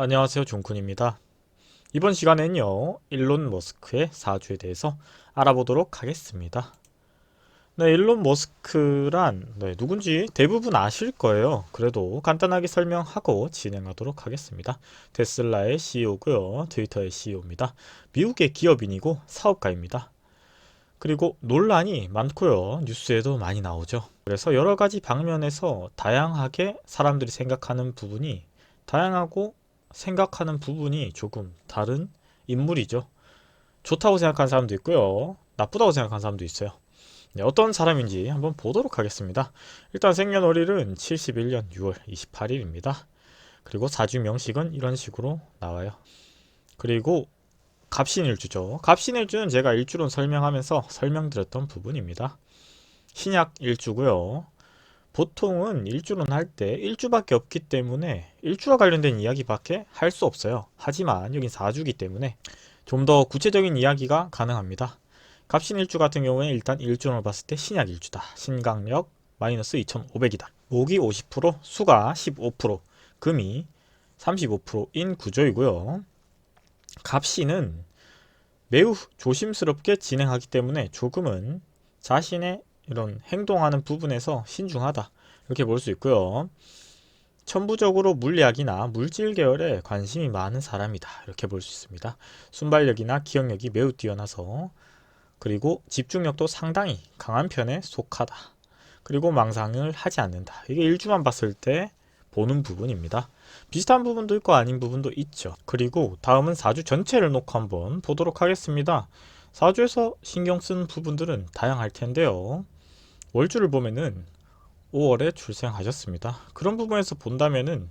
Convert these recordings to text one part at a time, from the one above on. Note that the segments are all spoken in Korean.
안녕하세요, 종쿤입니다. 이번 시간에는요, 일론 머스크의 사주에 대해서 알아보도록 하겠습니다. 네, 일론 머스크란 누군지 대부분 아실 거예요. 그래도 간단하게 설명하고 진행하도록 하겠습니다. 테슬라의 CEO고요, 트위터의 CEO입니다. 미국의 기업인이고 사업가입니다. 그리고 논란이 많고요, 뉴스에도 많이 나오죠. 그래서 여러 가지 방면에서 다양하게 사람들이 생각하는 부분이 다양하고 생각하는 부분이 조금 다른 인물이죠. 좋다고 생각하는 사람도 있고요, 나쁘다고 생각하는 사람도 있어요. 네, 어떤 사람인지 한번 보도록 하겠습니다. 일단 생년월일은 71년 6월 28일입니다. 그리고 사주 명식은 이런 식으로 나와요. 그리고 갑신일주죠. 갑신일주는 제가 일주론 설명하면서 설명드렸던 부분입니다. 신약 일주고요. 보통은 일주론 할 때 일주밖에 없기 때문에 일주와 관련된 이야기밖에 할 수 없어요. 하지만 여긴 사주기 때문에 좀 더 구체적인 이야기가 가능합니다. 갑신일주 같은 경우에 일단 일주론을 봤을 때 신약 일주다. 신강력 마이너스 2500이다. 목이 50%, 수가 15%, 금이 35%인 구조이고요. 갑신은 매우 조심스럽게 진행하기 때문에 조금은 자신의 이런 행동하는 부분에서 신중하다, 이렇게 볼 수 있고요. 천부적으로 물리학이나 물질 계열에 관심이 많은 사람이다, 이렇게 볼 수 있습니다. 순발력이나 기억력이 매우 뛰어나서, 그리고 집중력도 상당히 강한 편에 속하다. 그리고 망상을 하지 않는다. 이게 일주만 봤을 때 보는 부분입니다. 비슷한 부분도 있고 아닌 부분도 있죠. 그리고 다음은 사주 전체를 놓고 한번 보도록 하겠습니다. 사주에서 신경 쓰는 부분들은 다양할 텐데요. 월주를 보면은 5월에 출생하셨습니다. 그런 부분에서 본다면은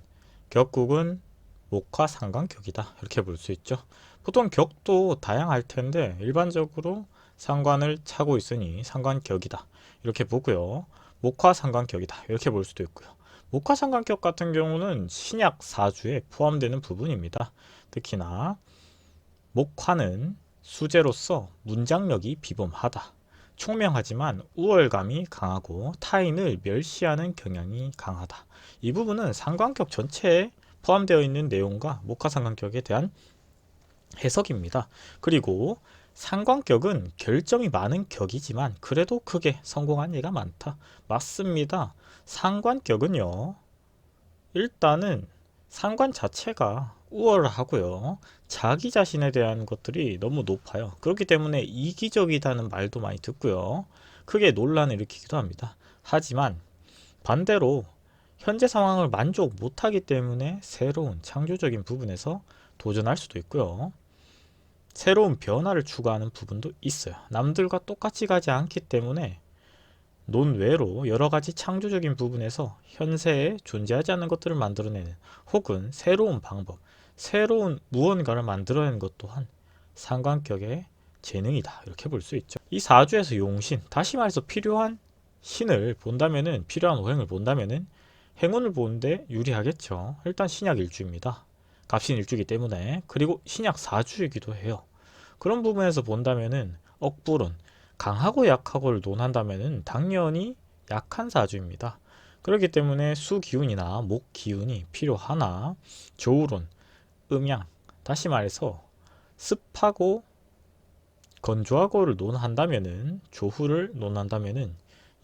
격국은 목화 상관격이다, 이렇게 볼 수 있죠. 보통 격도 다양할 텐데 일반적으로 상관을 차고 있으니 상관격이다, 이렇게 보고요. 목화 상관격이다, 이렇게 볼 수도 있고요. 목화 상관격 같은 경우는 신약 사주에 포함되는 부분입니다. 특히나 목화는 수재로서 문장력이 비범하다. 총명하지만 우월감이 강하고 타인을 멸시하는 경향이 강하다. 이 부분은 상관격 전체에 포함되어 있는 내용과 목화상관격에 대한 해석입니다. 그리고 상관격은 결점이 많은 격이지만 그래도 크게 성공한 예가 많다. 맞습니다. 상관격은요, 일단은 상관 자체가 우월하고요, 자기 자신에 대한 것들이 너무 높아요. 그렇기 때문에 이기적이다는 말도 많이 듣고요, 크게 논란을 일으키기도 합니다. 하지만 반대로 현재 상황을 만족 못하기 때문에 새로운 창조적인 부분에서 도전할 수도 있고요, 새로운 변화를 추구하는 부분도 있어요. 남들과 똑같이 가지 않기 때문에 논외로 여러가지 창조적인 부분에서 현세에 존재하지 않는 것들을 만들어내는, 혹은 새로운 방법, 새로운 무언가를 만들어내는 것 또한 상관격의 재능이다, 이렇게 볼 수 있죠. 이 사주에서 용신, 다시 말해서 필요한 신을 본다면은, 필요한 오행을 본다면은 행운을 보는데 유리하겠죠. 일단 신약 일주입니다. 갑신 일주이기 때문에. 그리고 신약 사주이기도 해요. 그런 부분에서 본다면은 억불은 강하고 약하고를 논한다면은 당연히 약한 사주입니다. 그렇기 때문에 수 기운이나 목 기운이 필요하나, 조우론, 음양, 다시 말해서 습하고 건조하고를 논한다면은, 조후를 논한다면은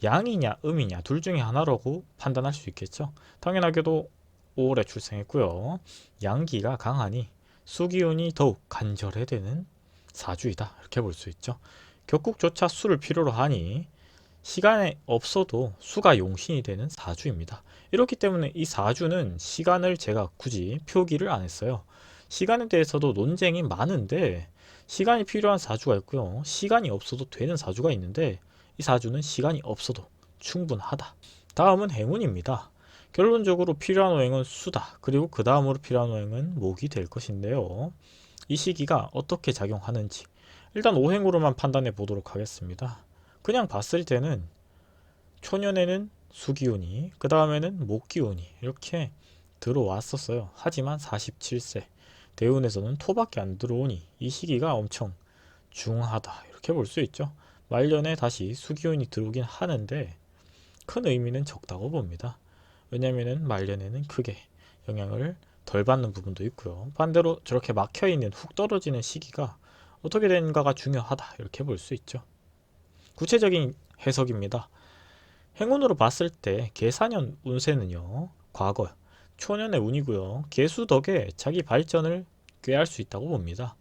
양이냐 음이냐 둘 중에 하나라고 판단할 수 있겠죠. 당연하게도 5월에 출생했고요. 양기가 강하니 수기운이 더욱 간절해 되는 사주이다, 이렇게 볼 수 있죠. 격국조차 수를 필요로 하니 시간에 없어도 수가 용신이 되는 사주입니다. 이렇기 때문에 이 사주는 시간을 제가 굳이 표기를 안 했어요. 시간에 대해서도 논쟁이 많은데, 시간이 필요한 사주가 있고요, 시간이 없어도 되는 사주가 있는데, 이 사주는 시간이 없어도 충분하다. 다음은 행운입니다. 결론적으로 필요한 오행은 수다. 그리고 그 다음으로 필요한 오행은 목이 될 것인데요. 이 시기가 어떻게 작용하는지 일단 오행으로만 판단해 보도록 하겠습니다. 그냥 봤을 때는 초년에는 수기운이, 그 다음에는 목기운이 이렇게 들어왔었어요. 하지만 47세 대운에서는 토밖에 안 들어오니 이 시기가 엄청 중하다, 이렇게 볼 수 있죠. 말년에 다시 수기운이 들어오긴 하는데 큰 의미는 적다고 봅니다. 왜냐면은 말년에는 크게 영향을 덜 받는 부분도 있고요. 반대로 저렇게 막혀있는 훅 떨어지는 시기가 어떻게 되는가가 중요하다 이렇게 볼 수 있죠. 구체적인 해석입니다. 행운으로 봤을 때 계사년 운세는요, 과거 초년의 운이고요. 계수 덕에 자기 발전을 꾀할 수 있다고 봅니다.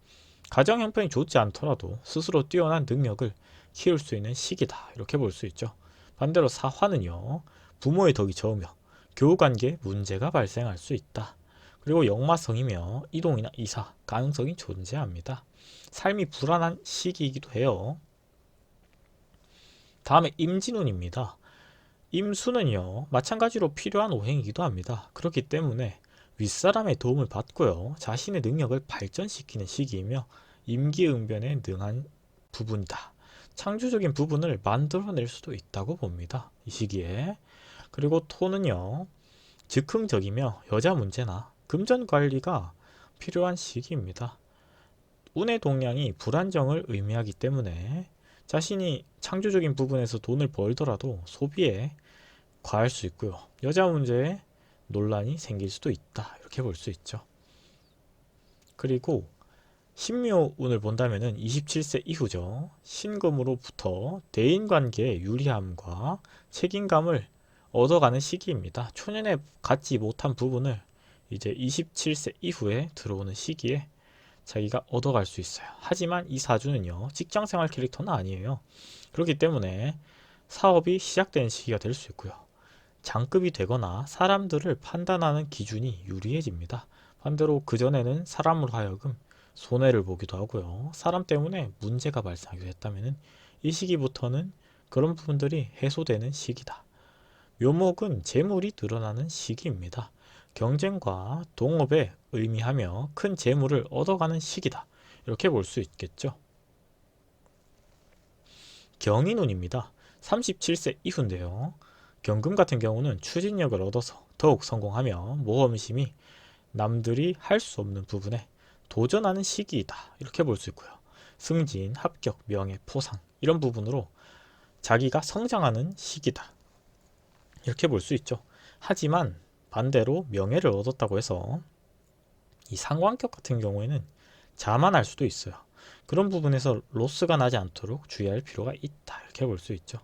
가정 형편이 좋지 않더라도 스스로 뛰어난 능력을 키울 수 있는 시기다 이렇게 볼 수 있죠. 반대로 사화는요, 부모의 덕이 저으며 교우관계에 문제가 발생할 수 있다. 그리고 역마성이며 이동이나 이사 가능성이 존재합니다. 삶이 불안한 시기이기도 해요. 다음에 임진운입니다. 임수는요, 마찬가지로 필요한 오행이기도 합니다. 그렇기 때문에 윗사람의 도움을 받고요, 자신의 능력을 발전시키는 시기이며 임기응변에 능한 부분이다. 창조적인 부분을 만들어낼 수도 있다고 봅니다. 이 시기에. 그리고 토는요, 즉흥적이며 여자 문제나 금전 관리가 필요한 시기입니다. 운의 동향이 불안정을 의미하기 때문에 자신이 창조적인 부분에서 돈을 벌더라도 소비에 과할 수 있고요. 여자 문제에 논란이 생길 수도 있다. 이렇게 볼 수 있죠. 그리고 신묘운을 본다면은 27세 이후죠. 신금으로부터 대인관계의 유리함과 책임감을 얻어가는 시기입니다. 초년에 갖지 못한 부분을 이제 27세 이후에 들어오는 시기에 자기가 얻어갈 수 있어요. 하지만 이 사주는요, 직장생활 캐릭터는 아니에요. 그렇기 때문에 사업이 시작되는 시기가 될 수 있고요. 장급이 되거나 사람들을 판단하는 기준이 유리해집니다. 반대로 그전에는 사람으로 하여금 손해를 보기도 하고요. 사람 때문에 문제가 발생하기도 했다면 이 시기부터는 그런 부분들이 해소되는 시기다. 묘목은 재물이 늘어나는 시기입니다. 경쟁과 동업에 의미하며 큰 재물을 얻어가는 시기다. 이렇게 볼 수 있겠죠. 경인운입니다. 37세 이후인데요. 경금 같은 경우는 추진력을 얻어서 더욱 성공하며 모험심이 남들이 할 수 없는 부분에 도전하는 시기이다. 이렇게 볼 수 있고요. 승진, 합격, 명예, 포상 이런 부분으로 자기가 성장하는 시기다. 이렇게 볼 수 있죠. 하지만 반대로 명예를 얻었다고 해서 이 상관격 같은 경우에는 자만할 수도 있어요. 그런 부분에서 로스가 나지 않도록 주의할 필요가 있다. 이렇게 볼 수 있죠.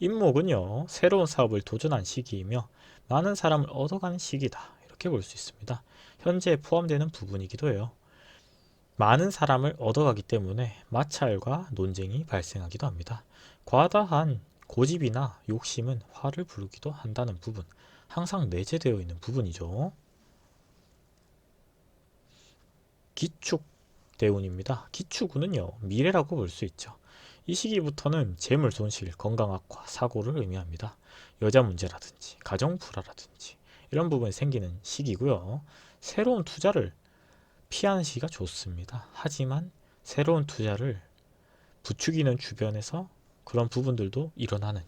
임목은요, 새로운 사업을 도전한 시기이며 많은 사람을 얻어가는 시기다. 이렇게 볼 수 있습니다. 현재에 포함되는 부분이기도 해요. 많은 사람을 얻어가기 때문에 마찰과 논쟁이 발생하기도 합니다. 과다한 고집이나 욕심은 화를 부르기도 한다는 부분, 항상 내재되어 있는 부분이죠. 기축대운입니다. 기축운은요, 미래라고 볼 수 있죠. 이 시기부터는 재물 손실, 건강 악화, 사고를 의미합니다. 여자 문제라든지 가정 불화라든지 이런 부분이 생기는 시기고요. 새로운 투자를 피하는 시기가 좋습니다. 하지만 새로운 투자를 부추기는 주변에서 그런 부분들도 일어나는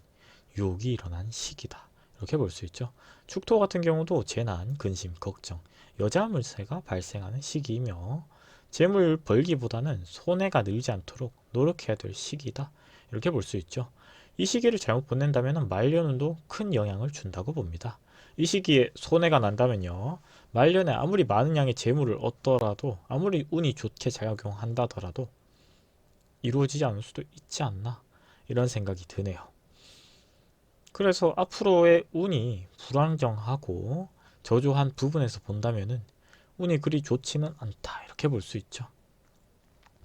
유혹이 일어나는 시기다. 이렇게 볼 수 있죠. 축토 같은 경우도 재난, 근심, 걱정, 여자 물세가 발생하는 시기이며 재물 벌기보다는 손해가 늘지 않도록 노력해야 될 시기다. 이렇게 볼 수 있죠. 이 시기를 잘못 보낸다면 말년운도 큰 영향을 준다고 봅니다. 이 시기에 손해가 난다면요, 말년에 아무리 많은 양의 재물을 얻더라도 아무리 운이 좋게 작용한다더라도 이루어지지 않을 수도 있지 않나 이런 생각이 드네요. 그래서 앞으로의 운이 불안정하고 저조한 부분에서 본다면은 운이 그리 좋지는 않다 이렇게 볼 수 있죠.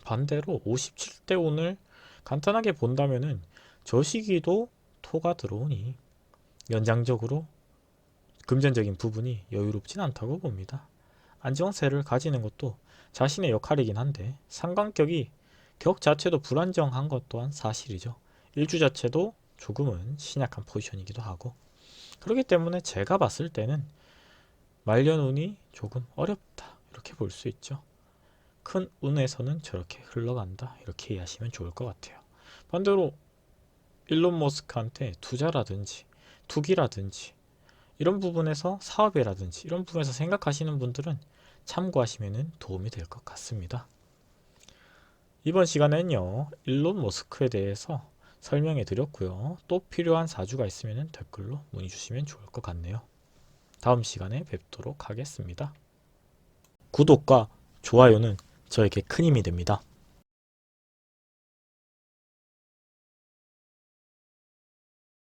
반대로 57대 운을 간단하게 본다면은 저 시기도 토가 들어오니 연장적으로 금전적인 부분이 여유롭진 않다고 봅니다. 안정세를 가지는 것도 자신의 역할이긴 한데 상관격이 격 자체도 불안정한 것 또한 사실이죠. 일주 자체도 조금은 신약한 포지션이기도 하고, 그렇기 때문에 제가 봤을 때는 말년운이 조금 어렵다 이렇게 볼 수 있죠. 큰 운에서는 저렇게 흘러간다 이렇게 이해하시면 좋을 것 같아요. 반대로 일론 머스크한테 투자라든지 투기라든지 이런 부분에서 사업이라든지 이런 부분에서 생각하시는 분들은 참고하시면 도움이 될 것 같습니다. 이번 시간에는요, 일론 머스크에 대해서 설명해 드렸고요. 또 필요한 사주가 있으면 댓글로 문의 주시면 좋을 것 같네요. 다음 시간에 뵙도록 하겠습니다. 구독과 좋아요는 저에게 큰 힘이 됩니다.